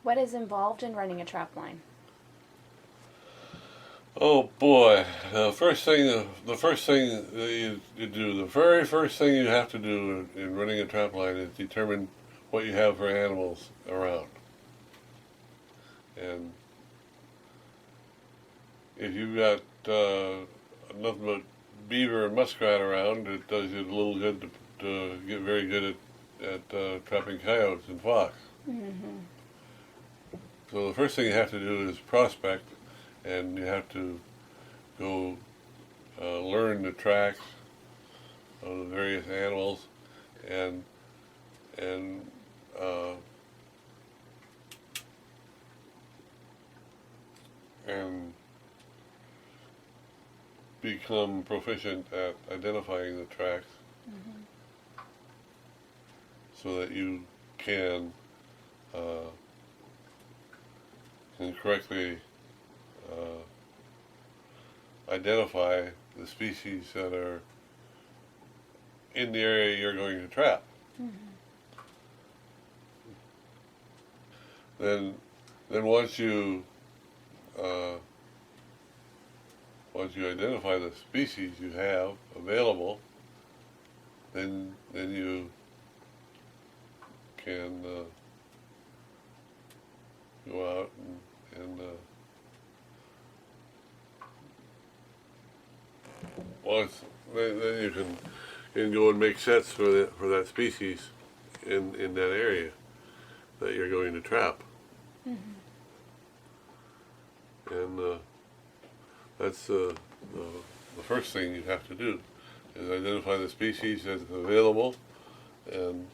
What is involved in running a trap line? Oh boy, the first thing that you do, the very first thing you have to do in running a trap line is determine what you have for animals around. And if you've got nothing but beaver and muskrat around, it does you a little good to get very good at trapping coyotes and fox. Mm-hmm. So the first thing you have to do is prospect, and you have to go learn the tracks of the various animals, and and uh, and become proficient at identifying the tracks, Mm-hmm. so that you can uh, correctly identify the species that are in the area you're going to trap. Mm-hmm. Then, then uh, once you identify the species you have available, then you can go out and once then you can go and make sets for that species in that area that you're going to trap, Mm-hmm. and that's the first thing you have to do is identify the species that's available, and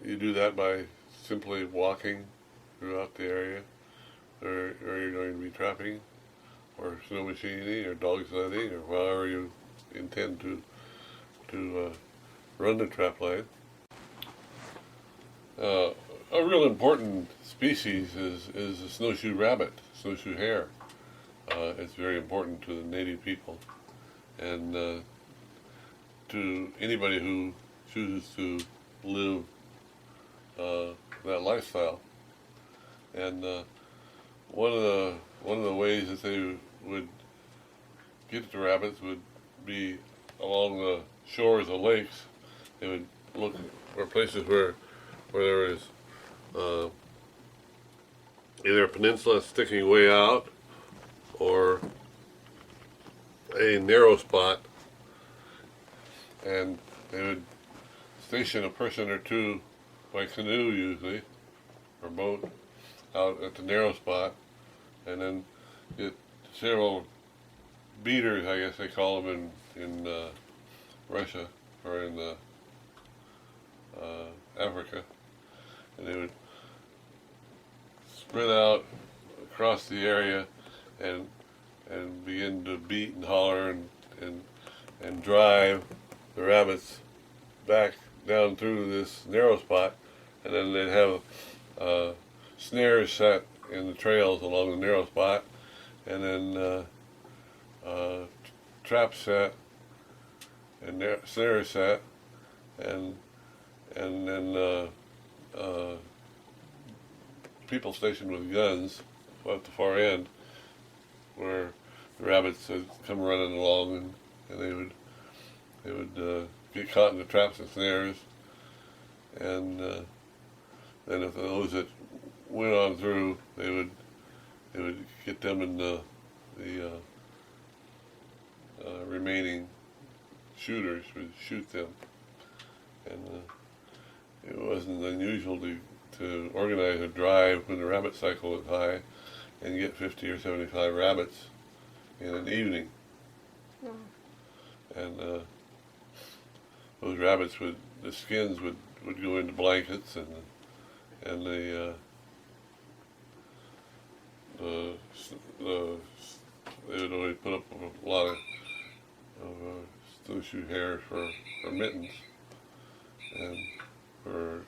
you do that by simply walking throughout the area where you're going to be trapping, or snow machining, or dog sledding, or however you intend to run the trap line. Uh, a real important species is the snowshoe rabbit, snowshoe hare. It's very important to the native people, and to anybody who chooses to live that lifestyle. And one of the ways that they would get the rabbits would be along the shores of lakes. They would look for places where there was either a peninsula sticking way out or a narrow spot, and they would station a person or two by canoe usually, or boat, out at the narrow spot, and then get several beaters, I guess they call them in Russia or in Africa, and they would spread out across the area and begin to beat and holler and drive the rabbits back down through this narrow spot, and then they'd have snares set in the trails along the narrow spot, and then traps set and snares set, and then people stationed with guns at the far end, where the rabbits would come running along, and they would get caught in the traps and snares, and then if those that went on through, they would get them in the remaining shooters would shoot them, and it wasn't unusual to organize a drive when the rabbit cycle was high and get 50 or 75 rabbits in an evening. Mm. And those rabbits the skins would go into blankets, and the, they would always put up a lot of snowshoe hairs for mittens, and for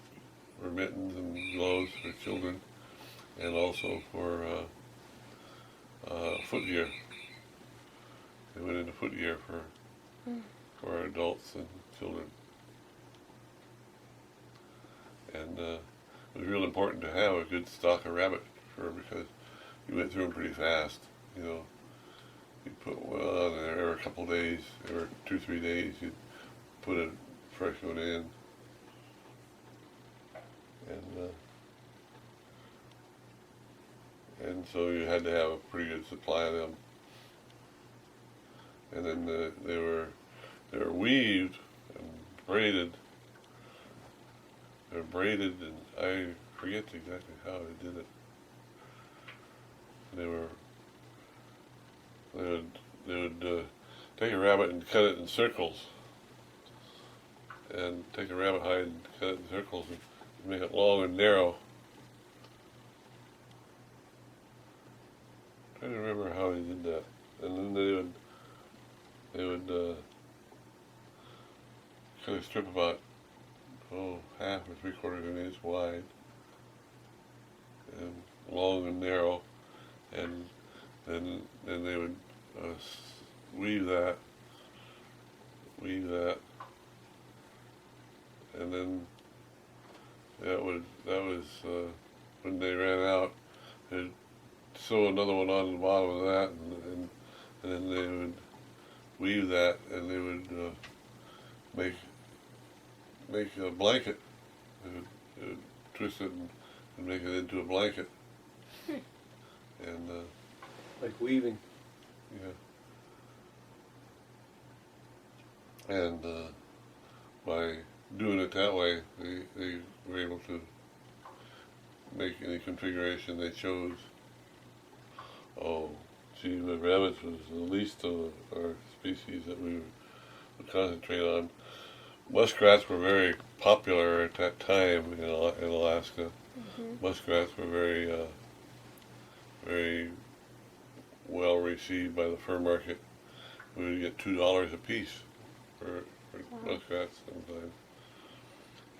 mittens and gloves for children, and also for footgear. They went into footgear for adults and children. And it was real important to have a good stock of rabbit fur because you went through them pretty fast. You know, you put one on there every couple of days, every 2 or 3 days, you'd put a fresh one in, and so you had to have a pretty good supply of them. And then they were weaved and braided. They're braided, and I forget exactly how they did it. They would take a rabbit and cut it in circles, and take a rabbit hide and cut it in circles and make it long and narrow. I'm trying to remember how they did that. And then they would cut a strip about half or 3/4 of an inch wide and long and narrow, and then they would weave that, and then that was when they ran out, they'd sew another one on the bottom of that, and then they would weave that, and they would make a blanket. They would twist it and make it into a blanket. And Like weaving. yeah. And by doing it that way, they were able to make any configuration they chose. Oh, gee, the rabbits was the least of our species that we would concentrate on. Muskrats were very popular at that time in Alaska. Mm-hmm. Muskrats were very well received by the fur market. We would get $2 a piece for Wow. muskrats sometimes.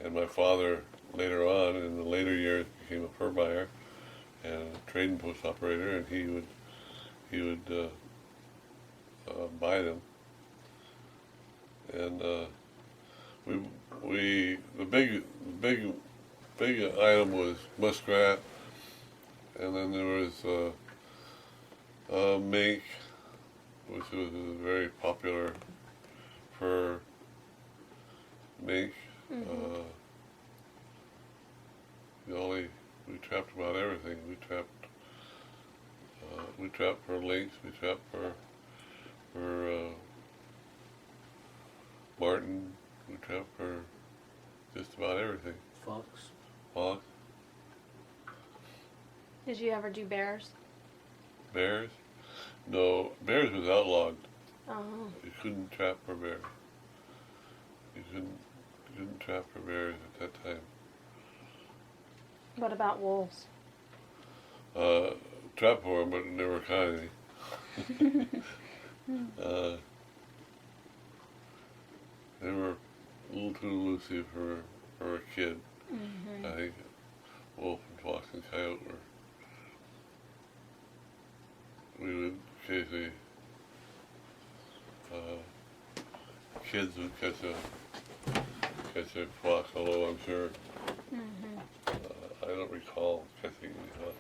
And my father, later on, in the later years, became a fur buyer and a trading post operator, and he would buy them. And the big item was muskrat, and then there was mink, which was a very popular fur. Mink. Mm-hmm. We trapped about everything. We trapped for lynx. We trapped for marten. We trapped for just about everything. Fox. Hawk, Did you ever do bears? bears. No, bears was outlawed. Oh. You couldn't trap for bears. You couldn't trap for bears at that time. What about wolves? Trap for them, but never caught any. They were a little too elusive for a kid. Mm-hmm. I think wolf and fox and coyote we would occasionally, kids would catch a fox, although I'm sure, Mm-hmm. I don't recall catching any fox.